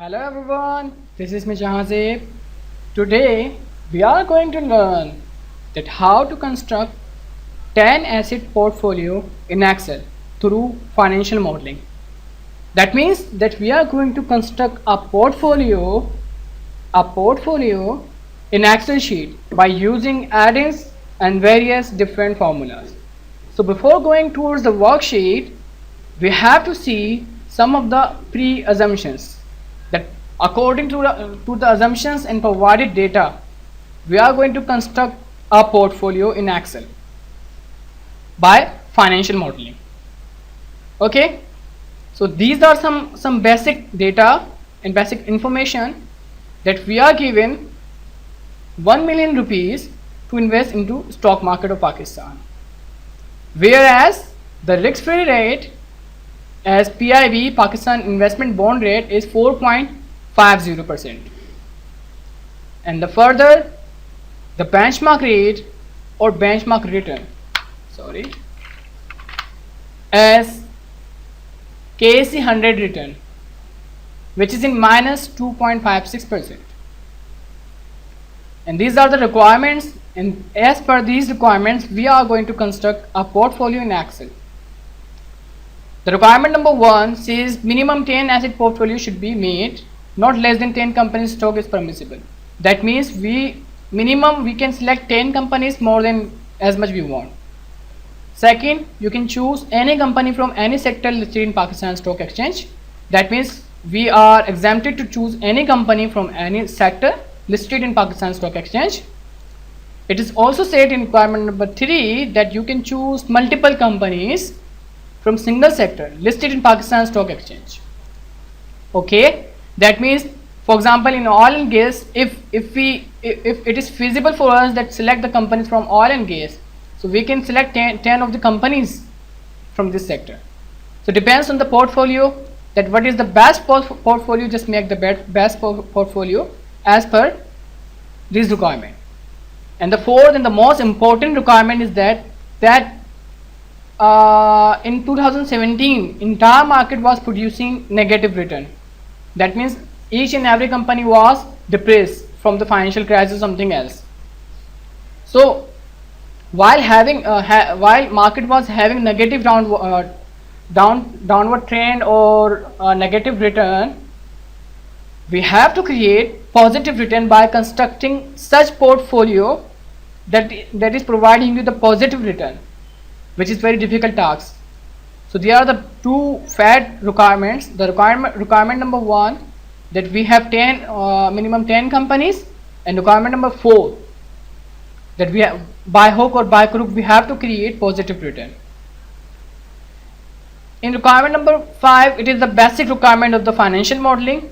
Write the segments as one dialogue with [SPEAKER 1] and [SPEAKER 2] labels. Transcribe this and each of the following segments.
[SPEAKER 1] Hello everyone, this is Mijahazib. Today we are going to learn that how to construct 10 asset portfolio in Excel through financial modeling. That means that we are going to construct a portfolio in Excel sheet by using add-ins and various different formulas. So before going towards the worksheet, we have to see some of the pre-assumptions that according to the assumptions and provided data, we are going to construct a portfolio in Excel by financial modeling. Okay, so these are some basic data and basic information that we are given 1 million rupees to invest into stock market of Pakistan, whereas the risk-free rate as PIB Pakistan investment bond rate is 4.50%, and the further the benchmark rate or benchmark return as KSE 100 return, which is in minus 2.56%. And these are the requirements, and as per these requirements we are going to construct a portfolio in Excel. The requirement number 1 says minimum 10 asset portfolio should be made, not less than 10 companies stock is permissible. That means we can select 10 companies more than as much we want. Second, you can choose any company from any sector listed in Pakistan Stock Exchange. That means we are exempted to choose any company from any sector listed in Pakistan Stock Exchange. It is also said in requirement number 3 that you can choose multiple companies from single sector listed in Pakistan Stock Exchange. Okay, that means, for example, in oil and gas, if it is feasible for us that select the companies from oil and gas, so we can select 10 of the companies from this sector. So depends on the portfolio, that what is the best portfolio, just make the best portfolio as per this requirement. And the fourth and the most important requirement is that in 2017 entire market was producing negative return. That means each and every company was depressed from the financial crisis or something else. So while market was having negative downward trend or negative return, we have to create positive return by constructing such portfolio that is providing you the positive return, which is very difficult task. So there are the two FAD requirements. The requirement number 1 that we have minimum 10 companies, and requirement number 4 that we have by hook or by crook we have to create positive return. In requirement number 5, it is the basic requirement of the financial modeling.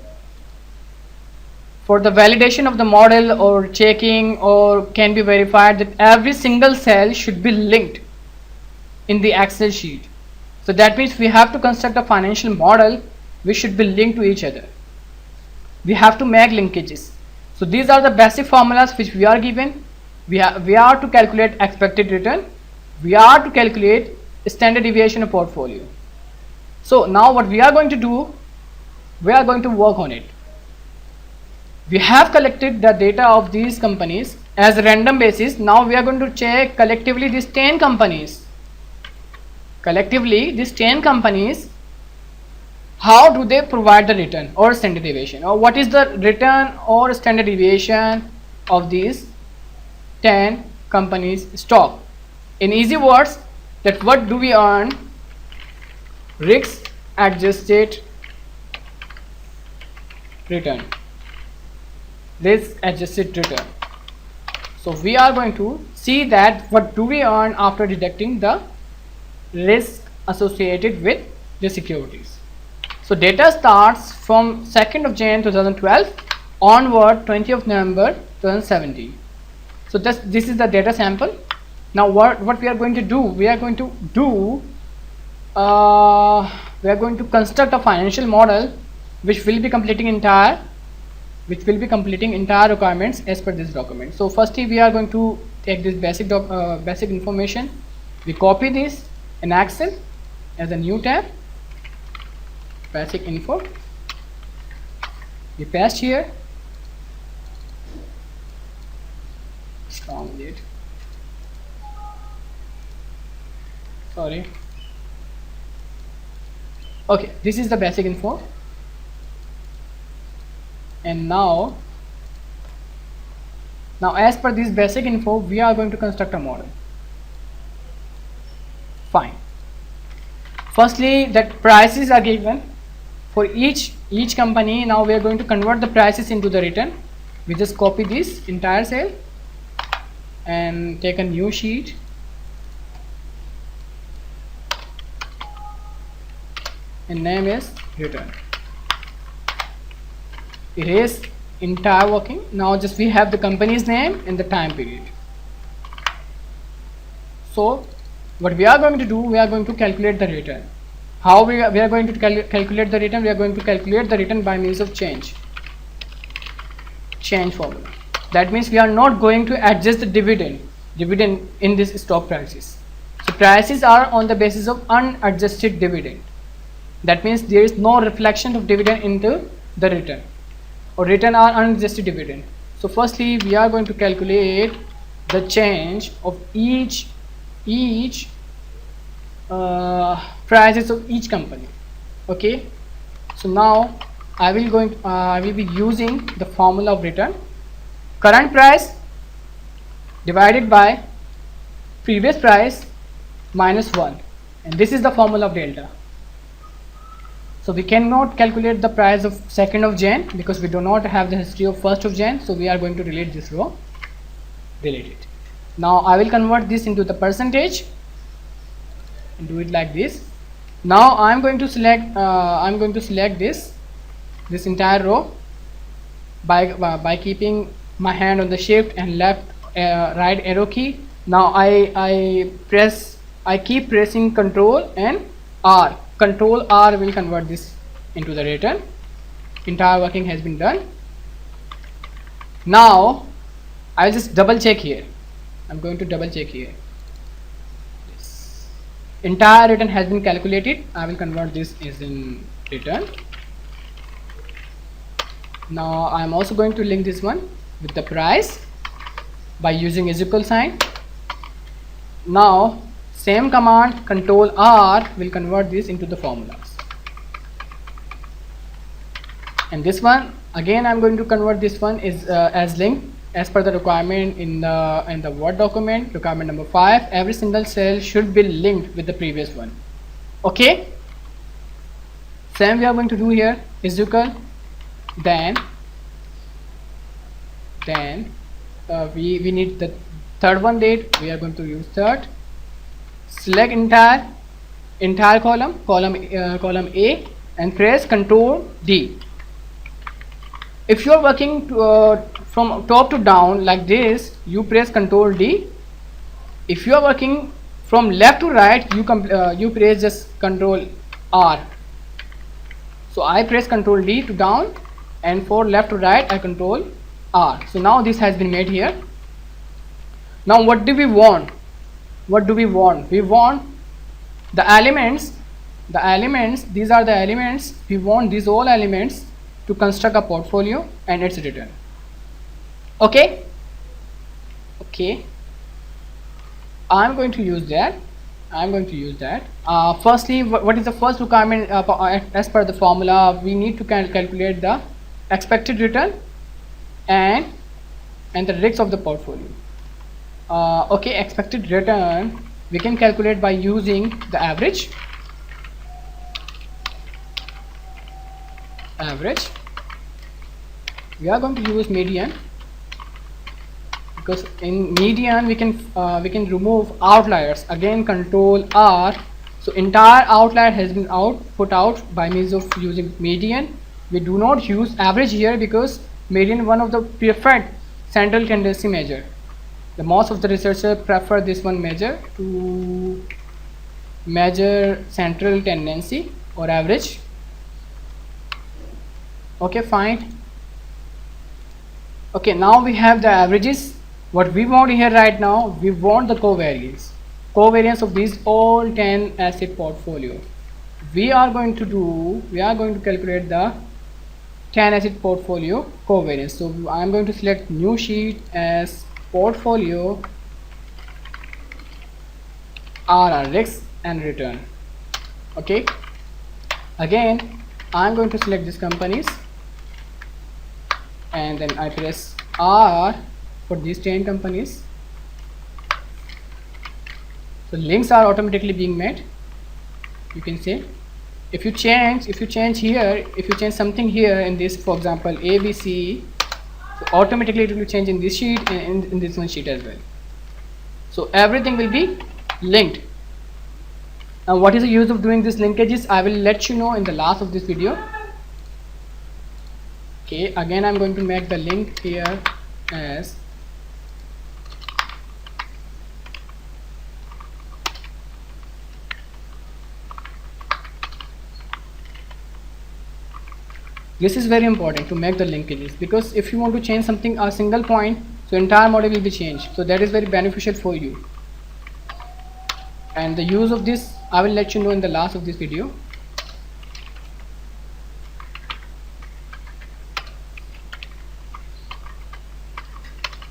[SPEAKER 1] For the validation of the model or checking or can be verified that every single cell should be linked in the Excel sheet. So that means we have to construct a financial model which should be linked to each other. We have to make linkages. So these are the basic formulas which we are given. We are to calculate expected return. We are to calculate standard deviation of portfolio. So now what we are going to do, we are going to work on it. We have collected the data of these companies as a random basis. Now we are going to check collectively these 10 companies. Collectively these 10 companies, how do they provide the return or standard deviation, or what is the return or standard deviation of these 10 companies stock. In easy words, that what do we earn? Risk adjusted return. Risk adjusted return. So we are going to see that what do we earn after deducting the risk associated with the securities. So data starts from 2nd of January 2012 onward 20th of November 2017. So this is the data sample. Now what we are going to do, we are going to construct a financial model which will be completing entire requirements as per this document. So firstly we are going to take this basic information, we copy this in Excel as a new tab, basic info, we paste here strong date, sorry. Okay, this is the basic info, and now as per this basic info we are going to construct a model. Fine. Firstly, that prices are given for each company. Now we are going to convert the prices into the return. We just copy this entire cell and take a new sheet, and name is return. Erase entire working. Now just we have the company's name and the time period. So what we are going to do, we are going to calculate the return. How we are going to calculate the return? We are going to calculate the return by means of change formula. That means we are not going to adjust the dividend in this stock prices. So prices are on the basis of unadjusted dividend. That means there is no reflection of dividend into the return, or return are unadjusted dividend. So firstly we are going to calculate the change of each prices of each company. Okay, so now I will be using the formula of return: current price divided by previous price minus 1, and this is the formula of delta. So we cannot calculate the price of 2nd of Jan because we do not have the history of 1st of Jan, so we are going to delete this row. Delete it. Now I will convert this into the percentage and do it like this. Now I am going to select this entire row by keeping my hand on the shift and left right arrow key. Now I keep pressing Control and R. Control R will convert this into the return. Entire working has been done. Now I'll just double check here. I'm going to double check here. Yes. Entire return has been calculated. I will convert this as in return. Now I'm also going to link this one with the price by using is equal sign. Now same command Control R will convert this into the formulas, and this one again I'm going to convert this one is as linked as per the requirement in the Word document. Requirement number 5: every single cell should be linked with the previous one. Okay, same we are going to do here. Is equal, then we need the third one date. We are going to use third. Select entire column A and press Control D. If you are working from top to down like this, you press Control D. If you are working from left to right, you press just Control R. So I press Control D to down, and for left to right I Control R. So now this has been made here. Now what do we want? We want the elements. These are the elements. We want these all elements to construct a portfolio and its return. Okay, I'm going to use that. Firstly, what is the first requirement as per the formula? We need to calculate the expected return and the risks of the portfolio. Okay, expected return we can calculate by using the average. We are going to use median, because in median we can remove outliers. Again Control R. So entire outlier has been put out by means of using median. We do not use average here because median one of the preferred central tendency measure. The most of the researchers prefer this one measure to measure central tendency or average. Okay, fine. Okay, now we have the averages. What we want here right now, we want the covariance of these all 10 asset portfolio. We are going to calculate the 10 acid portfolio covariance. So I'm going to select new sheet as portfolio RRX and return. Okay, again I'm going to select these companies and then I press R for these 10 companies. So links are automatically being made. You can say if you change here, if you change something here in this, for example ABC, so automatically it will change in this sheet and in this one sheet as well. So everything will be linked. Now what is the use of doing these linkages? I will let you know in the last of this video. Okay, again I'm going to make the link here as this is very important to make the linkages, because if you want to change something a single point, so entire model will be changed. So that is very beneficial for you, and the use of this I will let you know in the last of this video.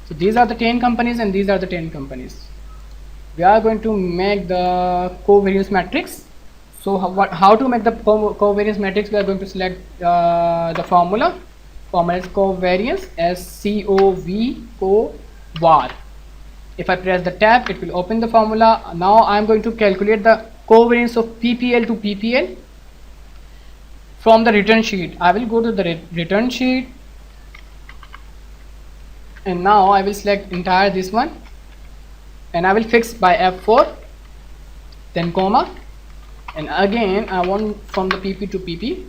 [SPEAKER 1] So these are the 10 companies and these are the 10 companies. We are going to make the covariance matrix. So how to make the covariance matrix? We are going to select the formula. Formula is covariance as COV If I press the tab, it will open the formula. Now I am going to calculate the covariance of PPL to PPL from the return sheet. I will go to the return sheet, and now I will select entire this one, and I will fix by F4, then comma, and again I want from the PP to PP,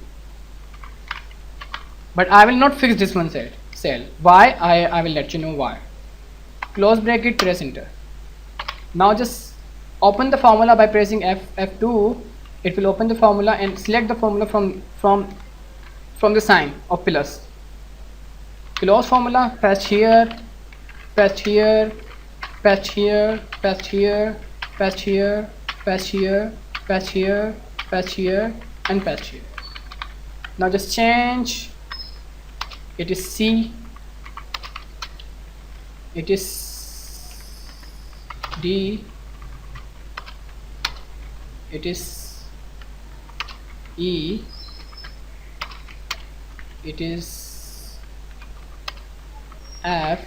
[SPEAKER 1] but I will not fix this one cell. Why? I will let you know why. Close bracket, press enter. Now just open the formula by pressing F2. It will open the formula and select the formula from the sign of plus. Close formula, paste here, paste here, paste here, paste here, paste here, paste here, paste here, paste here, and paste here. Now just change. It is C, it is D, it is E, it is F,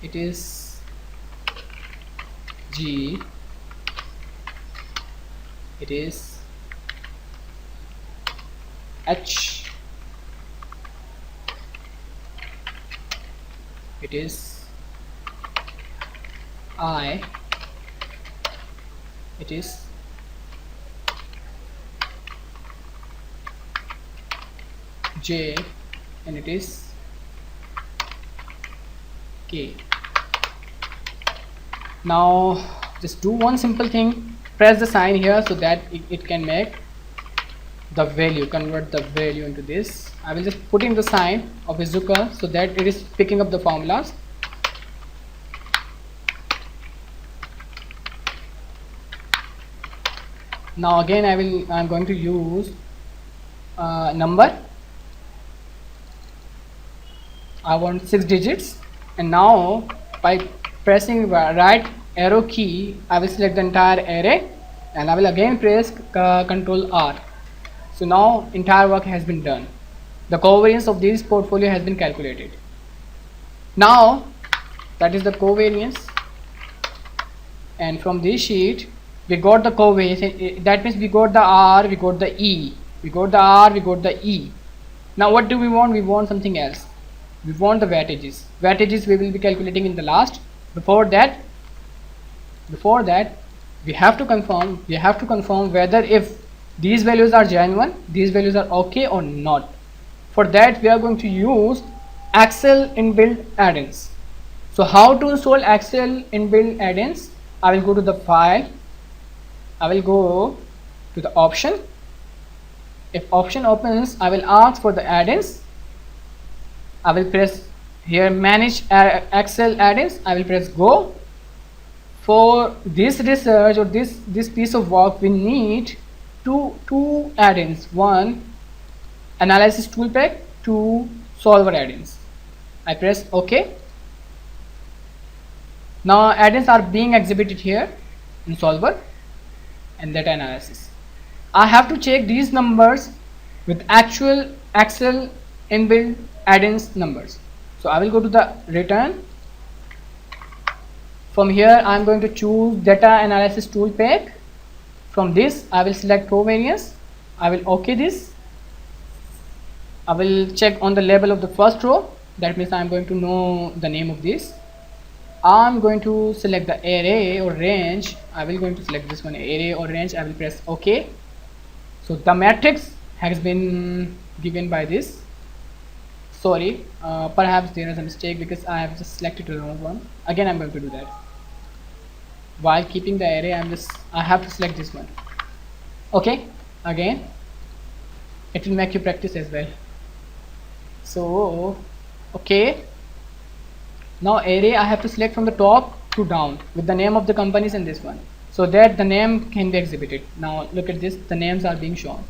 [SPEAKER 1] it is G, it is H, it is I, it is J, and it is K. Now just do one simple thing, press the sign here so that it can make the value, convert the value into this. I will just put in the sign of Izuka so that it is picking up the formulas. Now again I'm going to use number. I want 6 digits, and now by pressing right arrow key I will select the entire array, and I will again press Ctrl R. So now entire work has been done. The covariance of this portfolio has been calculated. Now that is the covariance, and from this sheet we got the covariance. That means we got the R, we got the E, we got the R, we got the E. Now what do we want? We want something else. We want the wattages. Wattages we will be calculating in the last. Before that we have to confirm whether if these values are genuine, these values are okay or not. For that we are going to use Excel inbuilt add-ins. So how to install Excel inbuilt add-ins? I will go to the file, I will go to the option. If option opens, I will ask for the add-ins. I will press here manage Excel add-ins. I will press go. For this research or this piece of work we need two add-ins. One analysis tool pack to solver add-ins. I press OK. Now add-ins are being exhibited here in solver and data analysis. I have to check these numbers with actual Excel inbuilt add-ins numbers. So I will go to the return. From here I am going to choose data analysis tool pack. From this I will select covariance. I will OK this. I will check on the label of the first row. That means I am going to know the name of this. I am going to select the array or range. I will going to select this one, array or range. I will press OK. So the matrix has been given by this. Sorry, perhaps there is a mistake because I have just selected the wrong one. Again I'm going to do that. While keeping the array, I have to select this one. Okay, again it will make you practice as well. So okay, now array I have to select from the top to down with the name of the companies in this one, so that the name can be exhibited. Now look at this, the names are being shown.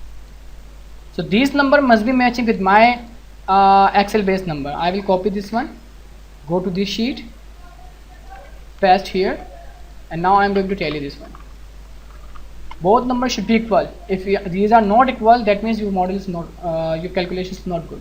[SPEAKER 1] So these number must be matching with my Excel based number. I will copy this one, go to this sheet, paste here, and now I am going to tell you this one. Both numbers should be equal. If these are not equal, that means your model is not, your calculation is not good.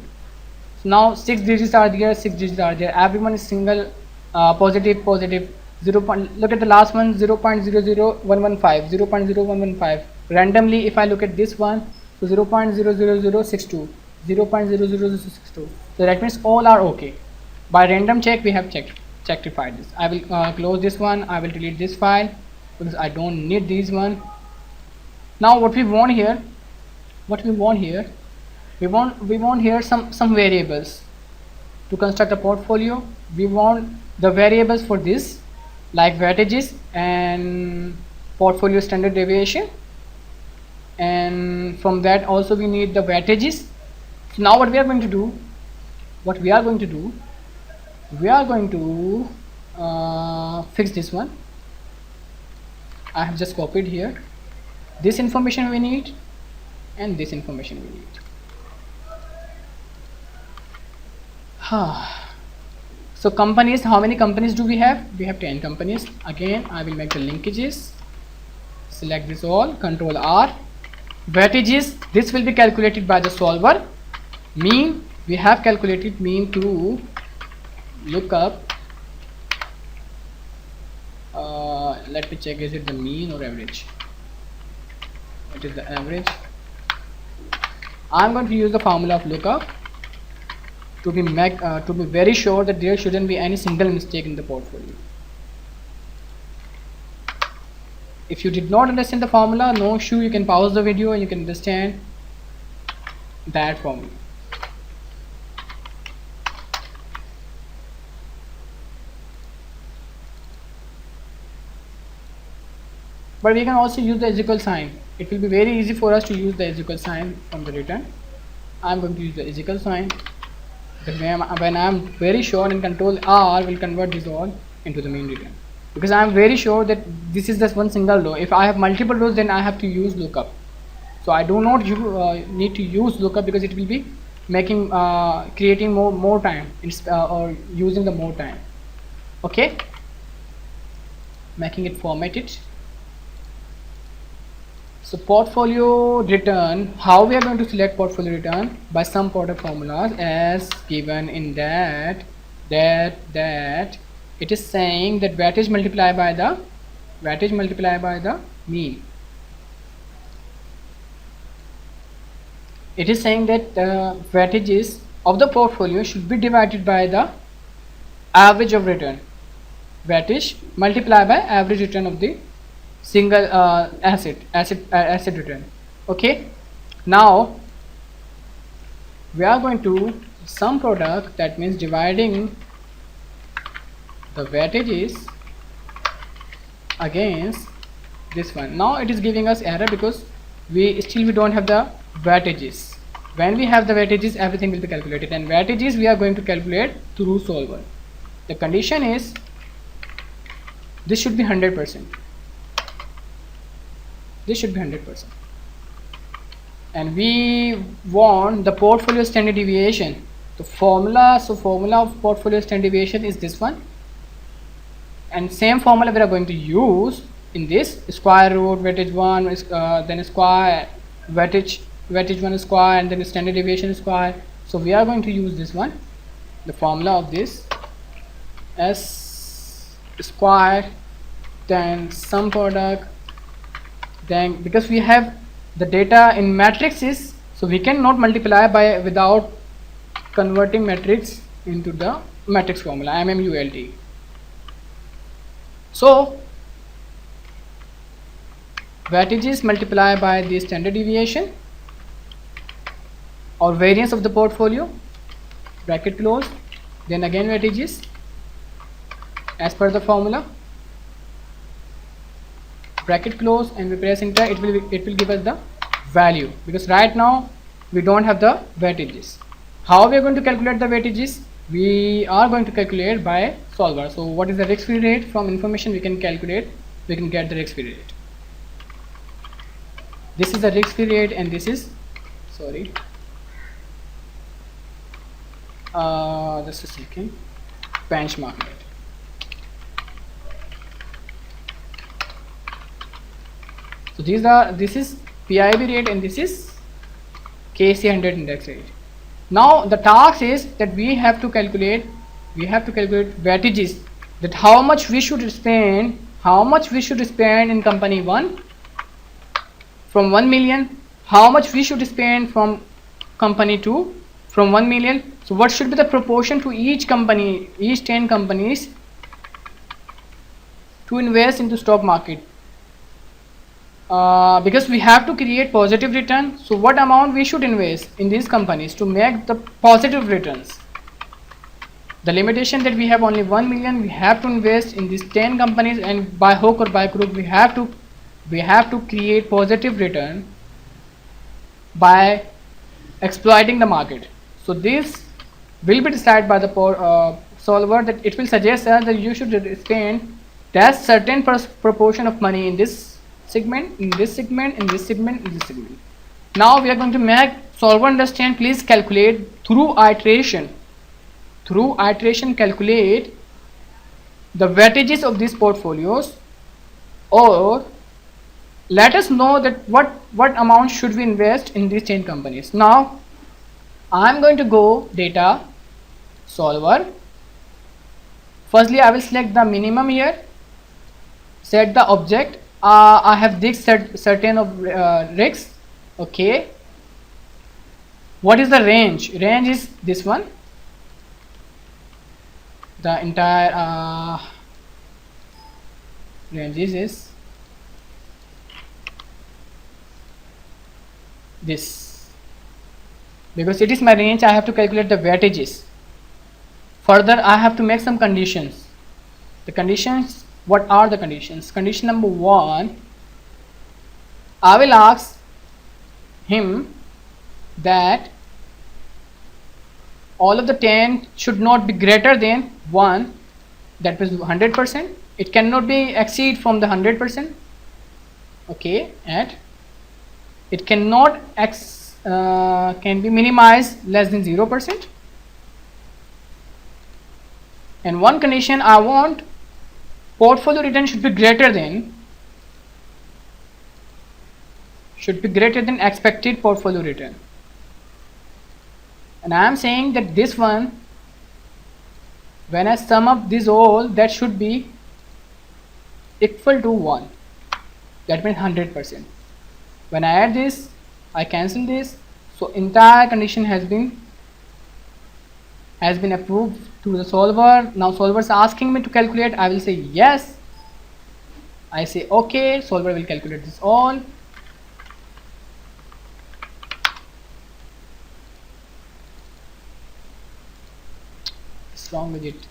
[SPEAKER 1] So now 6 digits are there, 6 digits are there. Everyone is single, positive, positive. 0. Look at the last one, 0.00115, 0.0115. Randomly, if I look at this one, so 0.00062, 0.00062. So that means all are okay. By random check, we have rectified this. I will close this one. I will delete this file because I don't need this one. Now what we want here, we want here some variables to construct a portfolio. We want the variables for this, like weightages and portfolio standard deviation, and from that also we need the weightages. So now what we are going to do, we are going to fix this one. I have just copied here. This information we need and this information we need. So companies, how many companies do we have? We have 10 companies. Again I will make the linkages, select this all, Control R. Weightages, this will be calculated by the solver. Mean, we have calculated mean to look up. Let me check, is it the mean or average? It is the average. I'm going to use the formula of lookup to be very sure that there shouldn't be any single mistake in the portfolio. If you did not understand the formula, no issue, you can pause the video and you can understand that formula. But we can also use the is equal sign. It will be very easy for us to use the is equal sign from the return. I'm going to use the is equal sign. When I'm very sure, and Control R will convert this all into the mean return. Because I'm very sure that this is just one single row. If I have multiple rows, then I have to use lookup. So I do not need to use lookup because it will be making creating more time or using the more time. Okay, making it formatted. So portfolio return, how we are going to select portfolio return? By sum product formulas as given in that it is saying that weightage multiplied by the mean. It is saying that the weightages of the portfolio should be divided by the average of return. Weightage multiplied by average return of the single asset return. Okay, now we are going to sum product, that means dividing the weightages against this one. Now it is giving us error because we don't have the weightages. When we have the weightages, everything will be calculated, and weightages we are going to calculate through solver. The condition is this should be 100%. This should be 100%. and we want the portfolio standard deviation. The formula, so formula of portfolio standard deviation is this one, and same formula we are going to use in this: square root weightage 1 is then square weightage 1 square, and then standard deviation square. So we are going to use this one, the formula of this s square, then sum product, then because we have the data in matrices, so we cannot multiply by without converting matrix into the matrix formula MMULT. So weightages multiplied by the standard deviation or variance of the portfolio, bracket close, then again weightages as per the formula, bracket close, and we press enter. It will give us the value, because right now we don't have the weightages. How we are going to calculate the weightages? We are going to calculate by solver. So what is the risk-free rate? From information we can calculate, we can get the risk-free rate. This is the risk-free rate, and this is, sorry, just a second, benchmark rate. So this is PIB rate, and this is KC 100 index rate. Now the task is that we have to calculate weightages, that how much we should spend in company 1 from 1 million, how much we should spend from company 2 from 1 million. So what should be the proportion to each company, each 10 companies to invest into stock market, because we have to create positive return. So what amount we should invest in these companies to make the positive returns? The limitation that we have only 1 million, we have to invest in these 10 companies, and by hook or by crook we have to create positive return by exploiting the market. So this will be decided by the solver, that it will suggest us that you should spend that certain proportion of money in this segment, in this segment, in this segment, in this segment. Now we are going to make solver understand. Please calculate through iteration. Through iteration, calculate the weightages of these portfolios, or let us know that what amount should we invest in these 10 companies. Now I am going to go data, solver. Firstly, I will select the minimum here, set the object. I have this certain of risks. Okay, what is the range? Range is this one, the entire range is this. Because it is my range, I have to calculate the weightages. Further, I have to make some conditions. The conditions, what are the conditions? Condition number 1, I will ask him that all of the 10 should not be greater than 1, that was 100%. It cannot be exceed from the 100%. Okay, and it cannot can be minimized less than 0%. And one condition, I want portfolio return should be greater than expected portfolio return. And I am saying that this one, when I sum up this all, that should be equal to 1. That means 100%. When I add this, I cancel this. So entire condition has been approved to the solver. Now solver is asking me to calculate. I will say yes. I say okay. Solver will calculate this all. What's wrong with it?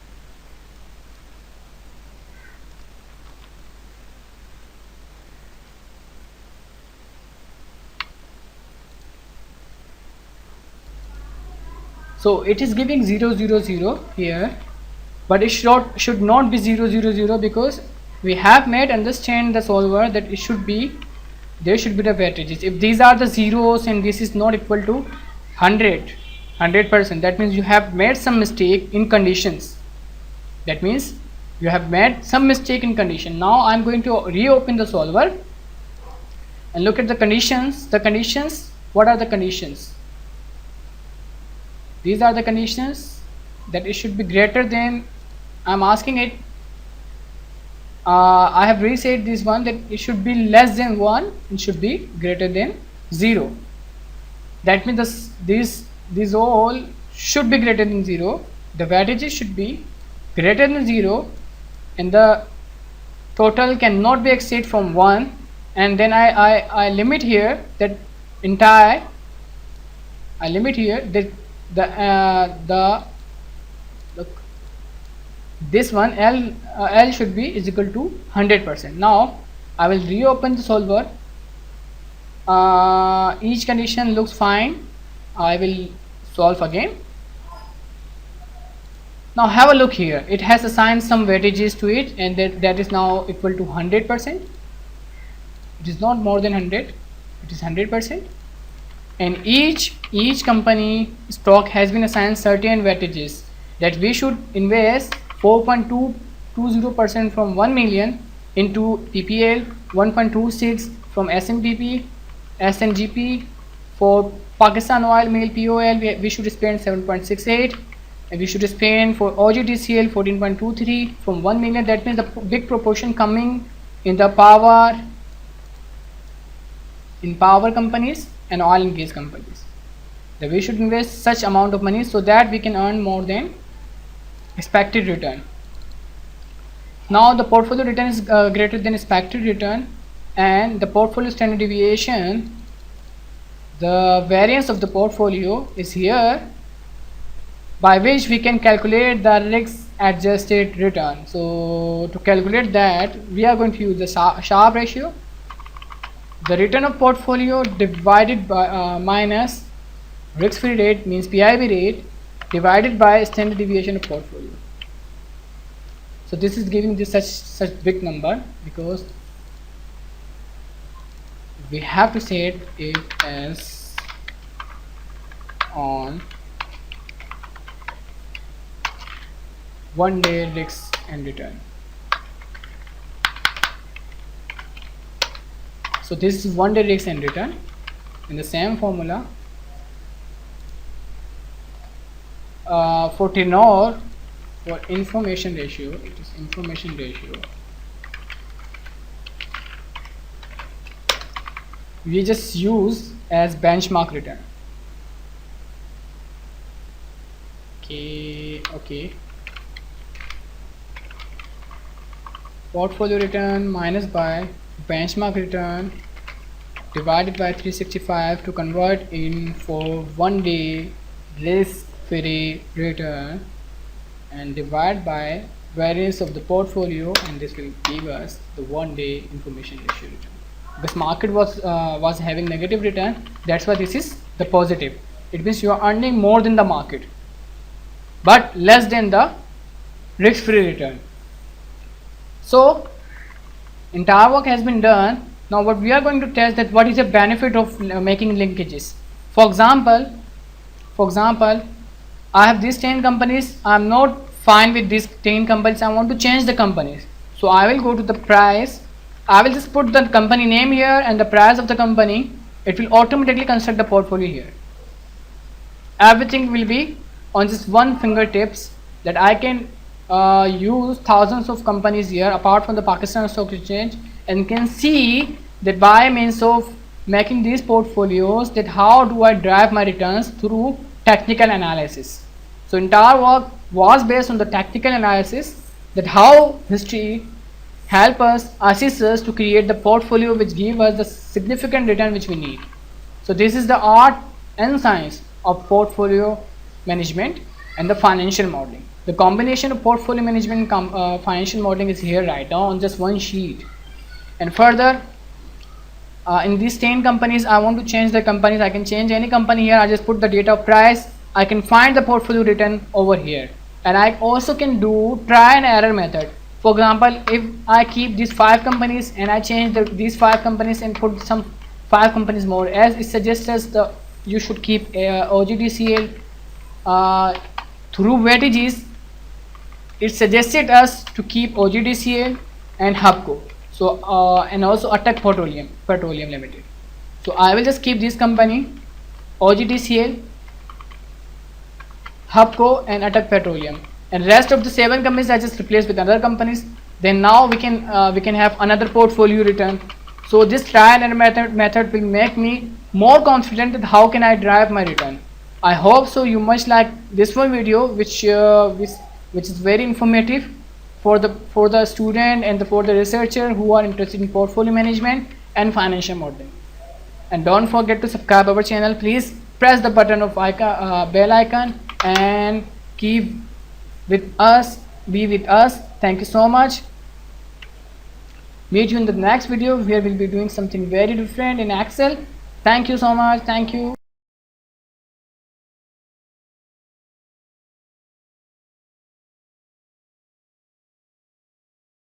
[SPEAKER 1] So it is giving 0 0 0 here, but it should not be 0 0 0, because we have made understand the solver that it should be there should be the weightages. If these are the zeros and this is not equal to 100%, that means you have made some mistake in conditions. That means you have made some mistake in condition. Now I'm going to reopen the solver and look at the conditions. The conditions, what are the conditions? These are the conditions, that it should be greater than, I'm asking it, I have reset this one, that it should be less than 1, it should be greater than 0. That means these all should be greater than 0. The weightages should be greater than 0 and the total cannot be exceed from 1. And then I limit here that entire, I limit here that this one L should be is equal to 100%. Now I will reopen the solver. Each condition looks fine. I will solve again. Now have a look here. It has assigned some weightages to it, and that is now equal to 100%. It is not more than 100. It is 100%. And each company stock has been assigned certain weightages, that we should invest 4.220% from 1 million into PPL, 1.26 from SNGP. For Pakistan Oil Mill POL we should spend 7.68, and we should spend for OGTCL 14.23 from 1 million. That means the big proportion coming in the power companies and oil and gas companies, that we should invest such amount of money so that we can earn more than expected return. Now the portfolio return is greater than expected return, and the portfolio standard deviation, the variance of the portfolio is here, by which we can calculate the risk adjusted return. So to calculate that, we are going to use the Sharpe ratio, the return of portfolio divided by minus risk free rate, means PIB rate, divided by standard deviation of portfolio. So this is giving this such big number because we have to set it as on 1 day risk and return. So this is 1 day risk and return in the same formula. For tenor, for information ratio, it is information ratio. We just use as benchmark return. Okay. Portfolio return minus by benchmark return divided by 365 to convert in for 1 day risk free return, and divide by variance of the portfolio, and this will give us the 1 day information ratio return. Because market was having negative return, that's why this is the positive. It means you are earning more than the market but less than the risk free return. So entire work has been done. Now what we are going to test, that what is the benefit of making linkages. For example, I have these 10 companies. I am not fine with these 10 companies. I want to change the companies. So I will go to the price. I will just put the company name here and the price of the company. It will automatically construct the portfolio here. Everything will be on just one fingertips, that I can use thousands of companies here apart from the Pakistan Stock Exchange, and can see that by means of making these portfolios, that how do I drive my returns through technical analysis. So entire work was based on the technical analysis, that how history help us, assist us to create the portfolio which give us the significant return which we need. So this is the art and science of portfolio management and the financial modeling. The combination of portfolio management and financial modeling is here right now on just one sheet. And further, in these 10 companies, I want to change the companies. I can change any company here. I just put the date of price. I can find the portfolio return over here, and I also can do try and error method. For example, if I keep these 5 companies and I change these 5 companies and put some 5 companies more, as it suggests us you should keep OGDCL through weightages. It suggested us to keep OGDCL and Hubco. So and also Attack Petroleum Limited. So I will just keep this company, OGDCL, Hubco and Attack Petroleum, and rest of the 7 companies I just replaced with other companies. Then now we can have another portfolio return. So this trial and method will make me more confident that how can I drive my return. I hope so you much like this one video, which is very informative for the student and for the researcher who are interested in portfolio management and financial modeling. And don't forget to subscribe our channel. Please press the button of bell icon and keep with us, be with us. Thank you so much. Meet you in the next video where we'll be doing something very different in Excel. Thank you so much. Thank you.